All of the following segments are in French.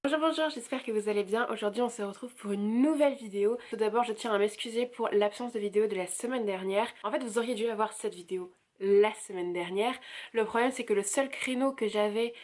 Bonjour, j'espère que vous allez bien. Aujourd'hui on se retrouve pour une nouvelle vidéo. Tout d'abord je tiens à m'excuser pour l'absence de vidéo de la semaine dernière. En fait vous auriez dû avoir cette vidéo la semaine dernière. Le problème c'est que le seul créneau que j'avais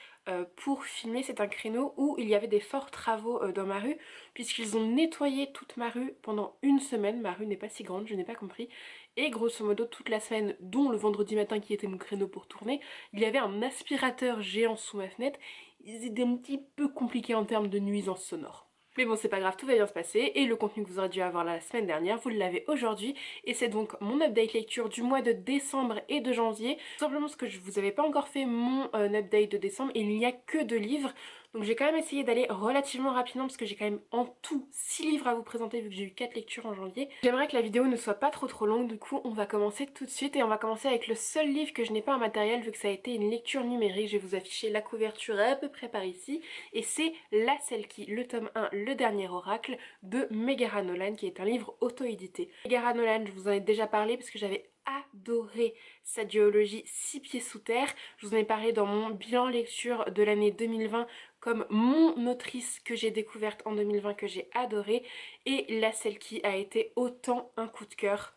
pour filmer, c'est un créneau où il y avait des forts travaux dans ma rue, puisqu'ils ont nettoyé toute ma rue pendant une semaine. Ma rue n'est pas si grande, je n'ai pas compris. Et grosso modo toute la semaine, dont le vendredi matin qui était mon créneau pour tourner, il y avait un aspirateur géant sous ma fenêtre. C'était un petit peu compliqué en termes de nuisance sonore. Mais bon, c'est pas grave, tout va bien se passer, et le contenu que vous aurez dû avoir la semaine dernière, vous l'avez aujourd'hui, et c'est donc mon update lecture du mois de décembre et de janvier. Tout simplement parce que je vous avais pas encore fait mon update de décembre, et il n'y a que 2 livres, donc j'ai quand même essayé d'aller relativement rapidement, parce que j'ai quand même en tout 6 livres à vous présenter, vu que j'ai eu 4 lectures en janvier. J'aimerais que la vidéo ne soit pas trop longue, du coup on va commencer tout de suite, et on va commencer avec le seul livre que je n'ai pas en matériel, vu que ça a été une lecture numérique. Je vais vous afficher la couverture à peu près par ici, et c'est La Selkie, le tome 1, Le Dernier Oracle, de Megara Nolan, qui est un livre auto-édité. Megara Nolan, je vous en ai déjà parlé parce que j'avais adoré sa duologie 6 pieds sous terre. Je vous en ai parlé dans mon bilan lecture de l'année 2020 comme mon autrice que j'ai découverte en 2020, que j'ai adorée, et La Selkie a été autant un coup de cœur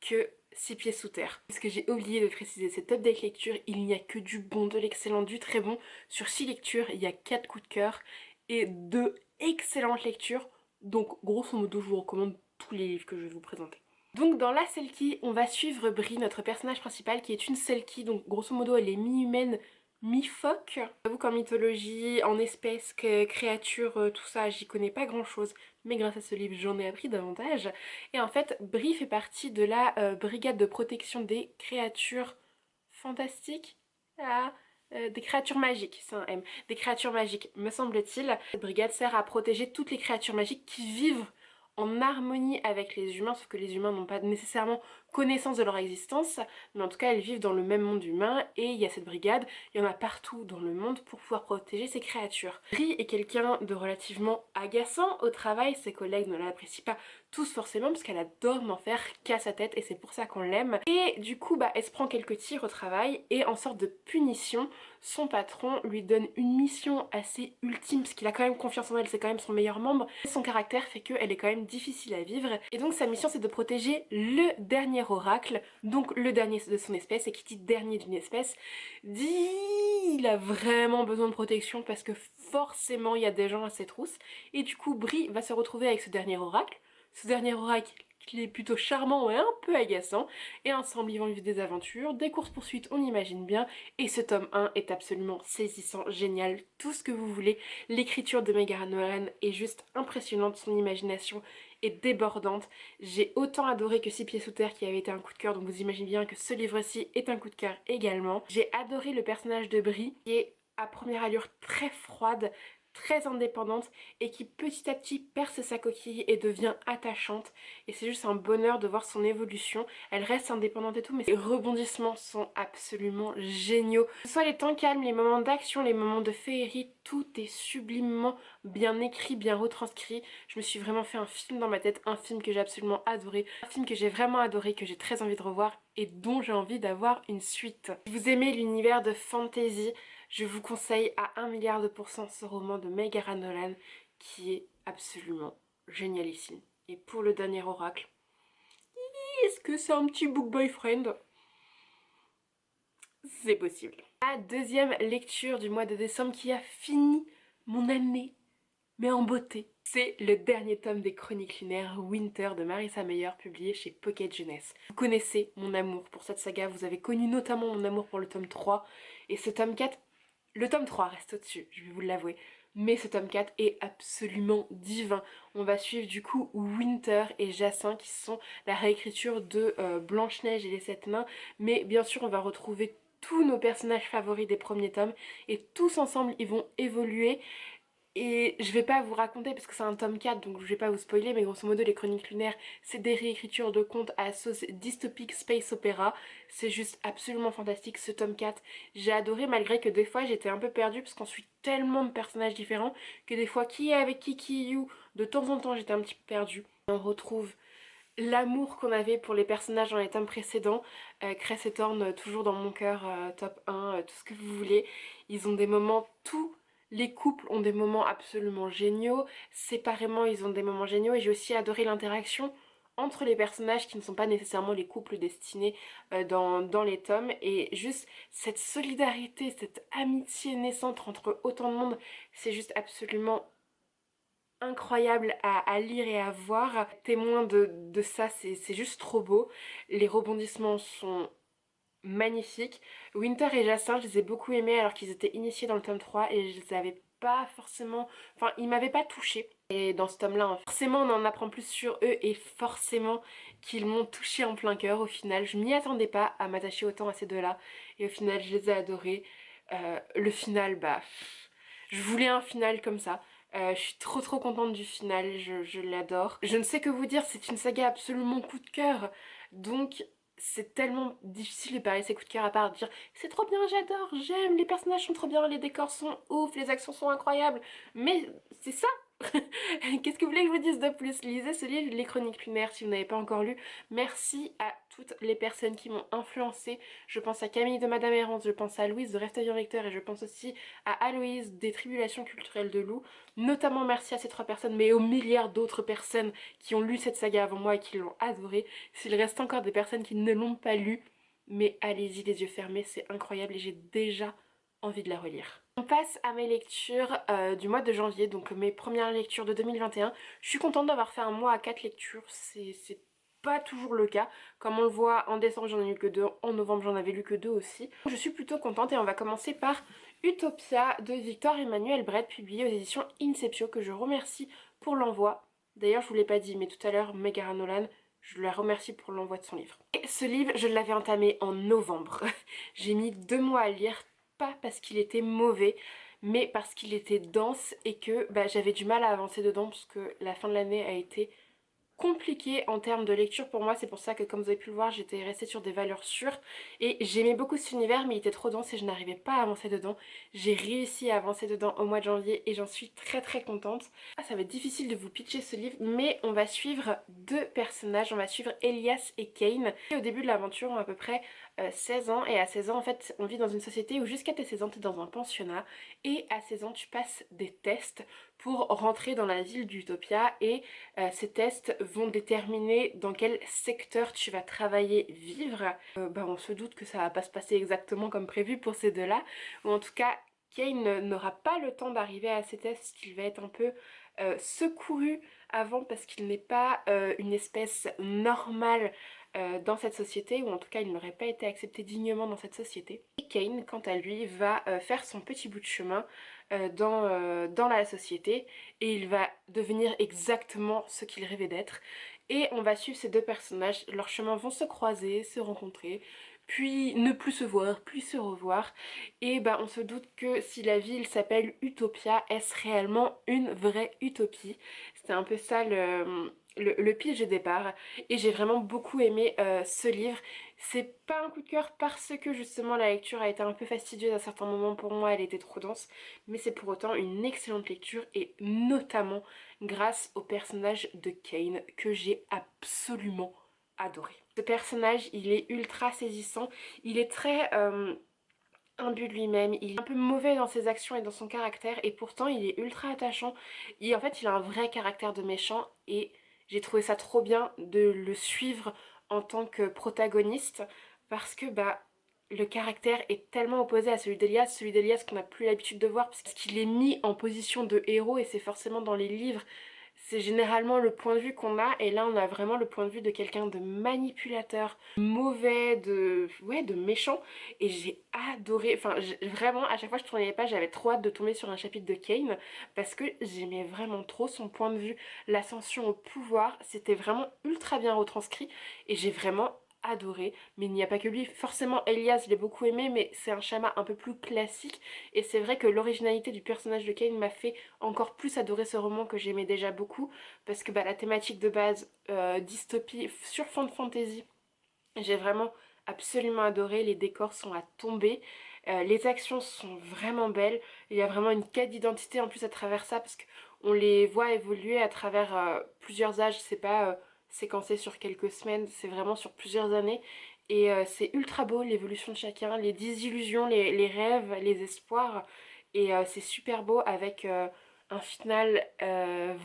que 6 pieds sous terre. Parce que j'ai oublié de préciser, cette update lecture, il n'y a que du bon, de l'excellent, du très bon. Sur 6 lectures, il y a 4 coups de cœur et 2 excellentes lectures. Donc grosso modo, je vous recommande tous les livres que je vais vous présenter. Donc dans La Selkie, on va suivre Brie, notre personnage principal, qui est une Selkie. Donc grosso modo, elle est mi-humaine, mi-phoque. J'avoue qu'en mythologie, en espèces, créatures, tout ça, j'y connais pas grand chose. Mais grâce à ce livre, j'en ai appris davantage. Et en fait, Brie fait partie de la brigade de protection des créatures fantastiques. Ah, des créatures magiques, c'est un M. Des créatures magiques, me semble-t-il. Cette brigade sert à protéger toutes les créatures magiques qui vivent en harmonie avec les humains, sauf que les humains n'ont pas nécessairement connaissance de leur existence, mais en tout cas elles vivent dans le même monde humain, et il y a cette brigade, il y en a partout dans le monde pour pouvoir protéger ces créatures. Brie est quelqu'un de relativement agaçant au travail, ses collègues ne l'apprécient pas tous forcément parce qu'elle adore n'en faire qu'à sa tête, et c'est pour ça qu'on l'aime. Et du coup elle se prend quelques tirs au travail, et en sorte de punition, son patron lui donne une mission assez ultime, parce qu'il a quand même confiance en elle, c'est quand même son meilleur membre. Son caractère fait qu'elle est quand même difficile à vivre, et donc sa mission c'est de protéger le dernier oracle, donc le dernier de son espèce, et qui dit dernier d'une espèce, dit il a vraiment besoin de protection parce que forcément il y a des gens à ses trousses, et du coup Brie va se retrouver avec ce dernier oracle. Ce dernier oracle qui est plutôt charmant et un peu agaçant, et ensemble ils vont vivre des aventures, des courses-poursuites, on imagine bien, et ce tome 1 est absolument saisissant, génial, tout ce que vous voulez. L'écriture de Megara Nolan est juste impressionnante, son imagination est débordante. J'ai autant adoré que 6 pieds sous terre qui avait été un coup de cœur, donc vous imaginez bien que ce livre-ci est un coup de cœur également. J'ai adoré le personnage de Brie, qui est à première allure très froide, très indépendante, et qui petit à petit perce sa coquille et devient attachante, et c'est juste un bonheur de voir son évolution. Elle reste indépendante et tout, mais ses rebondissements sont absolument géniaux. Que ce soit les temps calmes, les moments d'action, les moments de féerie, tout est sublimement bien écrit, bien retranscrit. Je me suis vraiment fait un film dans ma tête, un film que j'ai absolument adoré, un film que j'ai vraiment adoré, que j'ai très envie de revoir et dont j'ai envie d'avoir une suite. Si vous aimez l'univers de fantasy, je vous conseille à 1 milliard de pourcents ce roman de Megara Nolan qui est absolument génialissime. Et pour le dernier oracle, est-ce que c'est un petit book boyfriend? C'est possible. La deuxième lecture du mois de décembre qui a fini mon année, mais en beauté. C'est le dernier tome des Chroniques lunaires Winter de Marissa Meyer, publié chez Pocket Jeunesse. Vous connaissez mon amour pour cette saga, vous avez connu notamment mon amour pour le tome 3, et ce tome 4, le tome 3 reste au-dessus, je vais vous l'avouer, mais ce tome 4 est absolument divin. On va suivre du coup Winter et Jacin, qui sont la réécriture de Blanche-Neige et les 7 nains, mais bien sûr on va retrouver tous nos personnages favoris des premiers tomes, et tous ensemble ils vont évoluer. Et je vais pas vous raconter parce que c'est un tome 4, donc je vais pas vous spoiler, mais grosso modo les Chroniques lunaires c'est des réécritures de contes à sauce dystopique space opéra. C'est juste absolument fantastique ce tome 4. J'ai adoré, malgré que des fois j'étais un peu perdue parce qu'on suit tellement de personnages différents que des fois qui est avec qui you, de temps en temps j'étais un petit peu perdue. On retrouve l'amour qu'on avait pour les personnages dans les tomes précédents. Cress et Thorn toujours dans mon cœur, top 1, tout ce que vous voulez. Ils ont des moments tout Les couples ont des moments absolument géniaux, séparément ils ont des moments géniaux et j'ai aussi adoré l'interaction entre les personnages qui ne sont pas nécessairement les couples destinés dans les tomes et juste cette solidarité, cette amitié naissante entre autant de monde, c'est juste absolument incroyable à lire et à voir. Témoin de ça, c'est juste trop beau. Les rebondissements sont magnifiques. Winter et Jacin, je les ai beaucoup aimés alors qu'ils étaient initiés dans le tome 3 et je les avais pas forcément... Enfin, ils m'avaient pas touchée. Et dans ce tome-là, hein, forcément, on en apprend plus sur eux et forcément qu'ils m'ont touchée en plein cœur. Au final, je m'y attendais pas à m'attacher autant à ces deux-là. Et au final, je les ai adorés. Le final, bah... Je voulais un final comme ça. Je suis trop contente du final, je l'adore. Je ne sais que vous dire, c'est une saga absolument coup de cœur. Donc c'est tellement difficile de parler de ses coups de cœur à part dire c'est trop bien, j'adore, j'aime, les personnages sont trop bien, les décors sont ouf, les actions sont incroyables. Mais c'est ça. Qu'est-ce que vous voulez que je vous dise de plus? Lisez ce livre, Les Chroniques lunaires, si vous n'avez pas encore lu. Merci à toutes les personnes qui m'ont influencée. Je pense à Camille de Madame Errance, je pense à Louise de Restaillon Lecteur et je pense aussi à Aloïse des Tribulations culturelles de Lou. Notamment merci à ces trois personnes, mais aux milliards d'autres personnes qui ont lu cette saga avant moi et qui l'ont adorée. S'il reste encore des personnes qui ne l'ont pas lu, mais allez-y les yeux fermés, c'est incroyable et j'ai déjà envie de la relire. On passe à mes lectures du mois de janvier, donc mes premières lectures de 2021. Je suis contente d'avoir fait un mois à 4 lectures, c'est pas toujours le cas. Comme on le voit, en décembre j'en ai lu que 2, en novembre j'en avais lu que 2 aussi. Je suis plutôt contente et on va commencer par Utopia de Victor Emmanuel Brett, publié aux éditions Inceptio, que je remercie pour l'envoi. D'ailleurs je vous l'ai pas dit, mais tout à l'heure Megara Nolan, je la remercie pour l'envoi de son livre. Et ce livre, je l'avais entamé en novembre. J'ai mis 2 mois à lire, pas parce qu'il était mauvais, mais parce qu'il était dense et que bah, j'avais du mal à avancer dedans parce que la fin de l'année a été compliqué en termes de lecture pour moi, c'est pour ça que comme vous avez pu le voir j'étais restée sur des valeurs sûres et j'aimais beaucoup cet univers mais il était trop dense et je n'arrivais pas à avancer dedans. J'ai réussi à avancer dedans au mois de janvier et j'en suis très contente. Ah, ça va être difficile de vous pitcher ce livre mais on va suivre deux personnages, on va suivre Elias et Kane. Et au début de l'aventure ont à peu près 16 ans et à 16 ans en fait on vit dans une société où jusqu'à tes 16 ans tu es dans un pensionnat et à 16 ans tu passes des tests pour rentrer dans la ville d'Utopia et ces tests vont déterminer dans quel secteur tu vas travailler, vivre. Bah, on se doute que ça va pas se passer exactement comme prévu pour ces deux-là, ou en tout cas Kane n'aura pas le temps d'arriver à ces tests, qu'il va être un peu secouru avant parce qu'il n'est pas une espèce normale dans cette société, ou en tout cas il n'aurait pas été accepté dignement dans cette société. Et Kane, quant à lui, va faire son petit bout de chemin dans la société et il va devenir exactement ce qu'il rêvait d'être. Et on va suivre ces deux personnages, leurs chemins vont se croiser, se rencontrer, puis ne plus se voir, puis se revoir. Et bah on se doute que si la ville s'appelle Utopia, est-ce réellement une vraie utopie? C'était un peu ça le pitch de départ et j'ai vraiment beaucoup aimé ce livre. C'est pas un coup de cœur parce que justement la lecture a été un peu fastidieuse à certains moments pour moi, elle était trop dense, mais c'est pour autant une excellente lecture et notamment grâce au personnage de Kane que j'ai absolument adoré. Ce personnage il est ultra saisissant, il est très imbu de lui-même, il est un peu mauvais dans ses actions et dans son caractère et pourtant il est ultra attachant. En fait il a un vrai caractère de méchant et j'ai trouvé ça trop bien de le suivre en tant que protagoniste parce que bah le caractère est tellement opposé à celui d'Elias qu'on n'a plus l'habitude de voir parce qu'il est mis en position de héros et c'est forcément dans les livres. C'est généralement le point de vue qu'on a et là on a vraiment le point de vue de quelqu'un de manipulateur, mauvais, ouais, de méchant et j'ai adoré, enfin vraiment à chaque fois que je tournais les pages j'avais trop hâte de tomber sur un chapitre de Kane parce que j'aimais vraiment trop son point de vue, l'ascension au pouvoir, c'était vraiment ultra bien retranscrit et j'ai vraiment adoré, mais il n'y a pas que lui, forcément Elias je l'ai beaucoup aimé mais c'est un schéma un peu plus classique et c'est vrai que l'originalité du personnage de Kane m'a fait encore plus adorer ce roman que j'aimais déjà beaucoup parce que bah, la thématique de base, dystopie sur fond de fantasy, j'ai vraiment absolument adoré, les décors sont à tomber, les actions sont vraiment belles, il y a vraiment une quête d'identité en plus à travers ça parce qu'on les voit évoluer à travers plusieurs âges, c'est pas séquencé sur quelques semaines, c'est vraiment sur plusieurs années et c'est ultra beau l'évolution de chacun, les désillusions, les rêves, les espoirs et c'est super beau avec un final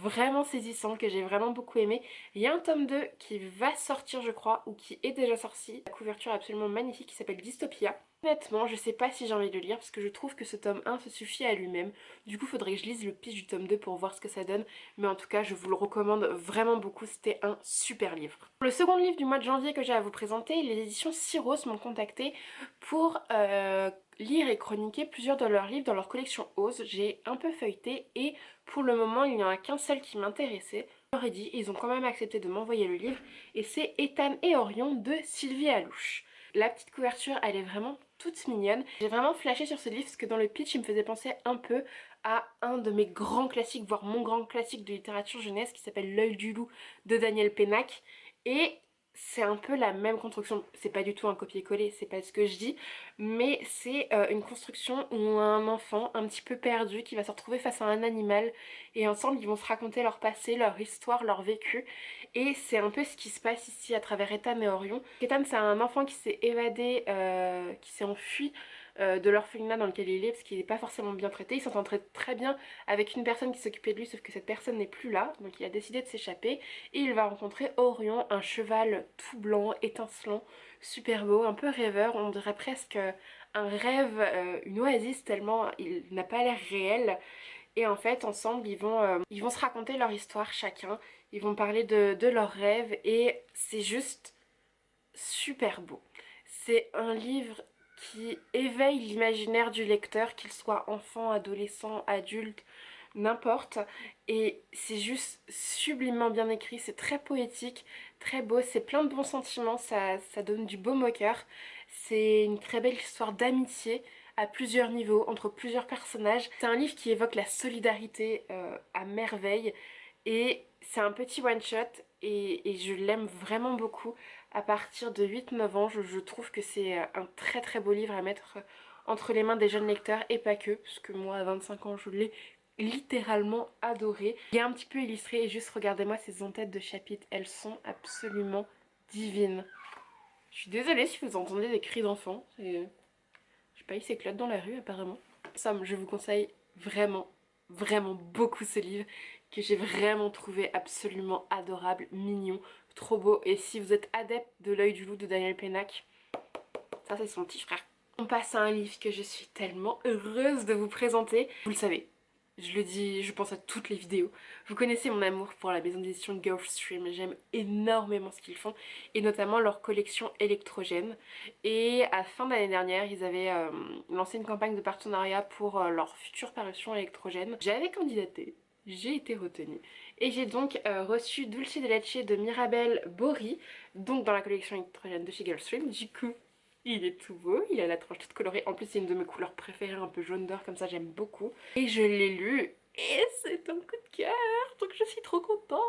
vraiment saisissant que j'ai vraiment beaucoup aimé. Il y a un tome 2 qui va sortir je crois, ou qui est déjà sorti. La couverture est absolument magnifique qui s'appelle Dystopia. Honnêtement, je sais pas si j'ai envie de le lire parce que je trouve que ce tome 1 se suffit à lui-même. Du coup, faudrait que je lise le pitch du tome 2 pour voir ce que ça donne. Mais en tout cas, je vous le recommande vraiment beaucoup. C'était un super livre. Le second livre du mois de janvier que j'ai à vous présenter, les éditions Syros m'ont contacté pour lire et chroniquer plusieurs de leurs livres dans leur collection Ose. J'ai un peu feuilleté et pour le moment, il n'y en a qu'un seul qui m'intéressait. Je leur ai dit, ils ont quand même accepté de m'envoyer le livre et c'est Ethan et Orion de Sylvie Alouche. La petite couverture, elle est vraiment toute mignonne. J'ai vraiment flashé sur ce livre parce que dans le pitch, il me faisait penser un peu à un de mes grands classiques, voire mon grand classique de littérature jeunesse qui s'appelle L'œil du loup de Daniel Pénac. Et c'est un peu la même construction. C'est pas du tout un copier-coller, c'est pas ce que je dis, mais c'est une construction où un enfant un petit peu perdu qui va se retrouver face à un animal et ensemble ils vont se raconter leur passé, leur histoire, leur vécu. Et c'est un peu ce qui se passe ici à travers Ethan et Orion. Ethan, c'est un enfant qui s'est évadé, qui s'est enfui de l'orphelinat dans lequel il est parce qu'il n'est pas forcément bien traité. Il s'entend très bien avec une personne qui s'occupait de lui, sauf que cette personne n'est plus là, donc il a décidé de s'échapper et il va rencontrer Orion, un cheval tout blanc, étincelant, super beau, un peu rêveur, on dirait presque un rêve, une oasis tellement il n'a pas l'air réel. Et en fait, ensemble, ils vont se raconter leur histoire chacun. Ils vont parler de leurs rêves et c'est juste super beau. C'est un livre qui éveille l'imaginaire du lecteur, qu'il soit enfant, adolescent, adulte, n'importe. Et c'est juste sublimement bien écrit, c'est très poétique, très beau, c'est plein de bons sentiments, ça donne du baume au cœur. C'est une très belle histoire d'amitié à plusieurs niveaux, entre plusieurs personnages. C'est un livre qui évoque la solidarité à merveille et c'est un petit one-shot et je l'aime vraiment beaucoup. À partir de 8-9 ans, je trouve que c'est un très très beau livre à mettre entre les mains des jeunes lecteurs et pas que, puisque moi à 25 ans je l'ai littéralement adoré. Il est un petit peu illustré et juste regardez-moi ces en-têtes de chapitres, elles sont absolument divines. Je suis désolée si vous entendez des cris d'enfants, je sais pas, ils s'éclatent dans la rue apparemment. Somme, je vous conseille vraiment, vraiment beaucoup ce livre que j'ai vraiment trouvé absolument adorable, mignon, trop beau. Et si vous êtes adepte de L'œil du loup de Daniel Pénac, ça c'est son petit frère. On passe à un livre que je suis tellement heureuse de vous présenter. Vous le savez, je le dis, je pense à toutes les vidéos. Vous connaissez mon amour pour la maison d'édition Gulfstream. J'aime énormément ce qu'ils font et notamment leur collection électrogène. Et à fin d'année dernière, ils avaient lancé une campagne de partenariat pour leur future parution électrogène. J'avais candidaté. J'ai été retenue et j'ai donc reçu Dulce de Leche de Mirabel Bory, donc dans la collection électrogène de chez Gulfstream. Du coup, il est tout beau, il a la tranche toute colorée. En plus, c'est une de mes couleurs préférées, un peu jaune d'or, comme ça, j'aime beaucoup. Et je l'ai lu, et c'est un coup de cœur, donc je suis trop contente.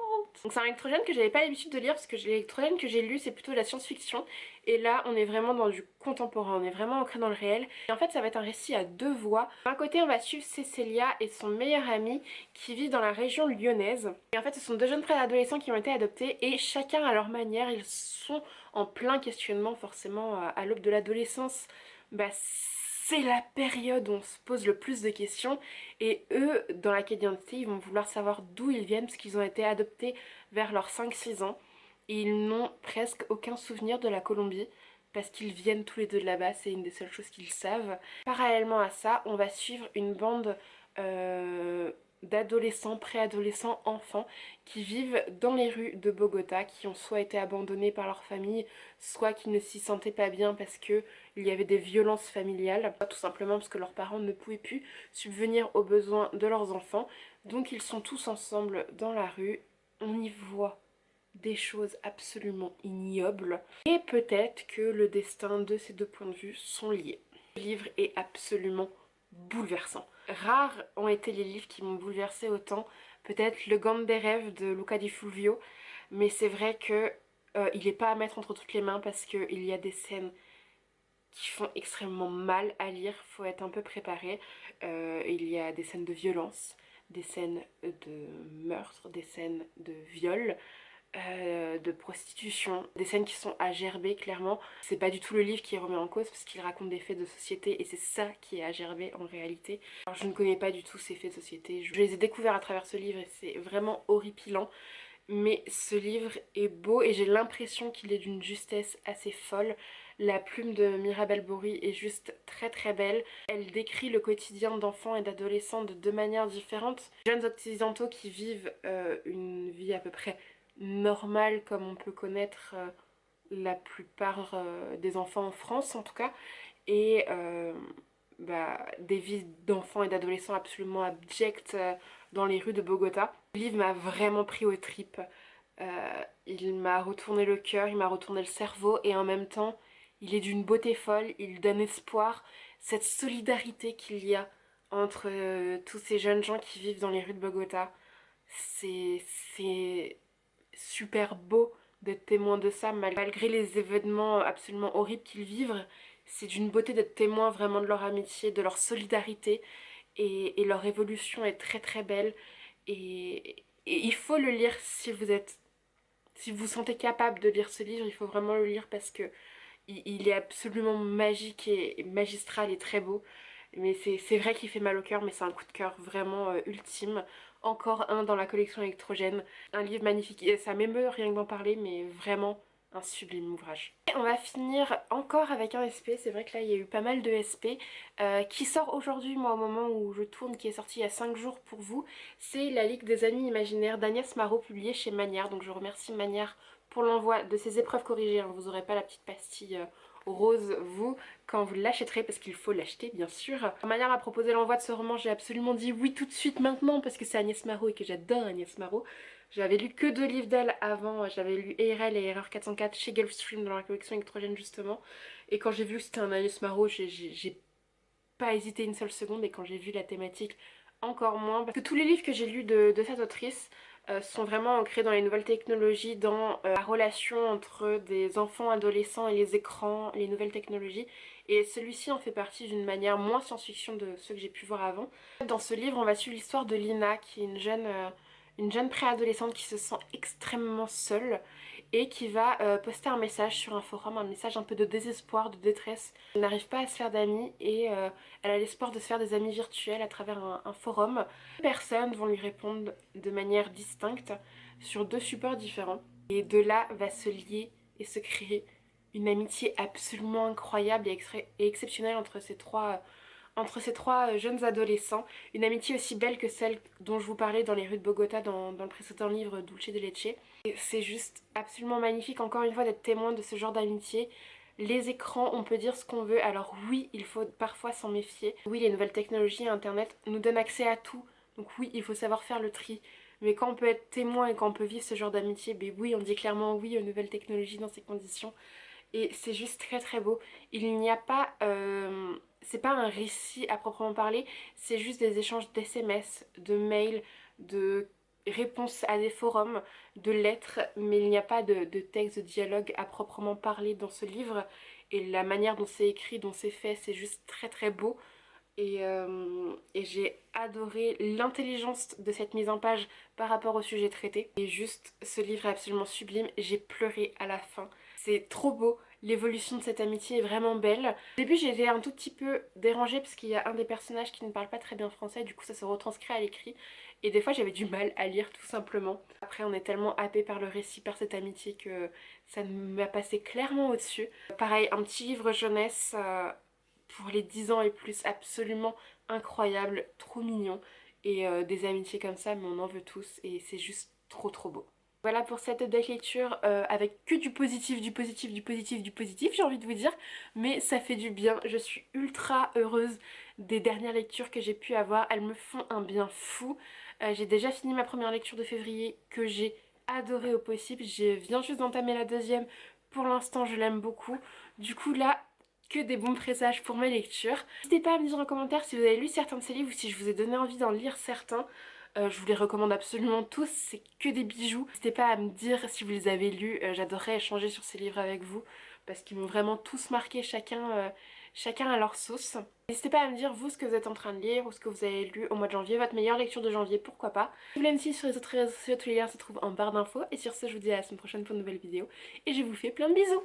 Donc c'est un électrogène que j'avais pas l'habitude de lire, parce que l'électrogène que j'ai lu, c'est plutôt de la science-fiction. Et là, on est vraiment dans du contemporain, on est vraiment ancré dans le réel. Et en fait, ça va être un récit à deux voix. D'un côté, on va suivre Cécilia et son meilleur ami qui vivent dans la région lyonnaise. Et en fait, ce sont deux jeunes préadolescents qui ont été adoptés, et chacun à leur manière, ils sont en plein questionnement forcément à l'aube de l'adolescence. Bah, c'est la période où on se pose le plus de questions et eux, dans la quête d'identité, ils vont vouloir savoir d'où ils viennent parce qu'ils ont été adoptés vers leurs 5-6 ans et ils n'ont presque aucun souvenir de la Colombie parce qu'ils viennent tous les deux de là-bas, c'est une des seules choses qu'ils savent. Parallèlement à ça, on va suivre une bande d'adolescents, préadolescents, enfants qui vivent dans les rues de Bogota, qui ont soit été abandonnés par leur famille, soit qui ne s'y sentaient pas bien parce que il y avait des violences familiales, tout simplement parce que leurs parents ne pouvaient plus subvenir aux besoins de leurs enfants. Donc ils sont tous ensemble dans la rue, on y voit des choses absolument ignobles et peut-être que le destin de ces deux points de vue sont liés. Le livre est absolument bouleversant. Rares ont été les livres qui m'ont bouleversée autant. Peut-être Le Gant des rêves de Luca Di Fulvio, mais c'est vrai que il n'est pas à mettre entre toutes les mains parce qu'il y a des scènes qui font extrêmement mal à lire, faut être un peu préparé. Il y a des scènes de violence, des scènes de meurtre, des scènes de viol. de prostitution, des scènes qui sont à gerber clairement. C'est pas du tout le livre qui remet en cause parce qu'il raconte des faits de société et c'est ça qui est à gerber en réalité. Alors je ne connais pas du tout ces faits de société, je les ai découverts à travers ce livre et c'est vraiment horripilant. Mais ce livre est beau et j'ai l'impression qu'il est d'une justesse assez folle. La plume de Mirabel Bory est juste très très belle. Elle décrit le quotidien d'enfants et d'adolescents de deux manières différentes. Jeunes occidentaux qui vivent une vie à peu près normale comme on peut connaître la plupart des enfants en France en tout cas. Et des vies d'enfants et d'adolescents absolument abjectes dans les rues de Bogota. Le livre m'a vraiment pris aux tripes. Il m'a retourné le cœur, il m'a retourné le cerveau et en même temps, il est d'une beauté folle, il donne espoir. Cette solidarité qu'il y a entre tous ces jeunes gens qui vivent dans les rues de Bogota, c'est super beau d'être témoin de ça malgré les événements absolument horribles qu'ils vivent. C'est d'une beauté d'être témoin vraiment de leur amitié, de leur solidarité et leur évolution est très très belle et il faut le lire si vous vous sentez capable de lire ce livre, il faut vraiment le lire parce que il est absolument magique et magistral et très beau. Mais c'est vrai qu'il fait mal au cœur, mais c'est un coup de cœur vraiment ultime. Encore un dans la collection électrogène. Un livre magnifique. Et ça m'émeut rien que d'en parler, mais vraiment un sublime ouvrage. Et on va finir encore avec un SP. C'est vrai que là, il y a eu pas mal de SP. Qui sort aujourd'hui, moi, au moment où je tourne, qui est sorti il y a 5 jours pour vous. C'est La Ligue des Amis Imaginaires d'Agnès Marot, publié chez Manière. Donc je remercie Manière pour l'envoi de ces épreuves corrigées. Hein. Vous n'aurez pas la petite pastille rose, vous, quand vous l'achèterez, parce qu'il faut l'acheter, bien sûr. Manière m'a proposé l'envoi de ce roman, j'ai absolument dit oui tout de suite maintenant, parce que c'est Agnès Marot et que j'adore Agnès Marot. J'avais lu que 2 livres d'elle avant, j'avais lu ERL et Erreur 404 chez Gulfstream dans la collection électrogène justement. Et quand j'ai vu que c'était un Agnès Marot, j'ai pas hésité une seule seconde et quand j'ai vu la thématique, encore moins. Parce que tous les livres que j'ai lus de cette autrice sont vraiment ancrés dans les nouvelles technologies, dans la relation entre des enfants, adolescents et les écrans, les nouvelles technologies. Et celui-ci en fait partie d'une manière moins science-fiction de ceux que j'ai pu voir avant. Dans ce livre, on va suivre l'histoire de Lina, qui est une jeune préadolescente qui se sent extrêmement seule et qui va poster un message sur un forum, un message un peu de désespoir, de détresse. Elle n'arrive pas à se faire d'amis et elle a l'espoir de se faire des amis virtuels à travers un forum. Personnes vont lui répondre de manière distincte sur 2 supports différents. Et de là va se lier et se créer une amitié absolument incroyable et exceptionnelle entre ces trois jeunes adolescents. Une amitié aussi belle que celle dont je vous parlais dans les rues de Bogota dans le précédent livre Dulce de Leche. C'est juste absolument magnifique encore une fois d'être témoin de ce genre d'amitié. Les écrans, on peut dire ce qu'on veut, alors oui, il faut parfois s'en méfier. Oui, les nouvelles technologies et Internet nous donnent accès à tout, donc oui, il faut savoir faire le tri. Mais quand on peut être témoin et quand on peut vivre ce genre d'amitié, ben oui, on dit clairement oui aux nouvelles technologies dans ces conditions. Et c'est juste très très beau. Il n'y a pas... c'est pas un récit à proprement parler, c'est juste des échanges d'SMS, de mails, de réponses à des forums, de lettres, mais il n'y a pas de texte, de dialogue à proprement parler dans ce livre. Et la manière dont c'est écrit, dont c'est fait, c'est juste très très beau. Et j'ai adoré l'intelligence de cette mise en page par rapport au sujet traité. Et juste, ce livre est absolument sublime. J'ai pleuré à la fin. C'est trop beau. L'évolution de cette amitié est vraiment belle. Au début, j'ai été un tout petit peu dérangée parce qu'il y a un des personnages qui ne parle pas très bien français. Du coup, ça se retranscrit à l'écrit. Et des fois, j'avais du mal à lire tout simplement. Après, on est tellement happé par le récit, par cette amitié que ça m'a passé clairement au-dessus. Pareil, un petit livre jeunesse... pour les 10 ans et plus, absolument incroyable, trop mignon. Et des amitiés comme ça, mais on en veut tous et c'est juste trop trop beau. Voilà pour cette update lecture avec que du positif, du positif, du positif, du positif, j'ai envie de vous dire. Mais ça fait du bien, je suis ultra heureuse des dernières lectures que j'ai pu avoir. Elles me font un bien fou. J'ai déjà fini ma première lecture de février que j'ai adorée au possible. Je viens juste d'entamer la deuxième. Pour l'instant, je l'aime beaucoup. Du coup là, que des bons présages pour mes lectures. N'hésitez pas à me dire en commentaire si vous avez lu certains de ces livres ou si je vous ai donné envie d'en lire certains. Je vous les recommande absolument tous, c'est que des bijoux. N'hésitez pas à me dire si vous les avez lus, j'adorerais échanger sur ces livres avec vous parce qu'ils m'ont vraiment tous marqué, chacun à leur sauce. N'hésitez pas à me dire vous ce que vous êtes en train de lire ou ce que vous avez lu au mois de janvier, votre meilleure lecture de janvier, pourquoi pas. Si vous voulez me suivre sur les autres réseaux sociaux, tous les liens se trouvent en barre d'infos. Et sur ce, je vous dis à la semaine prochaine pour une nouvelle vidéo. Et je vous fais plein de bisous.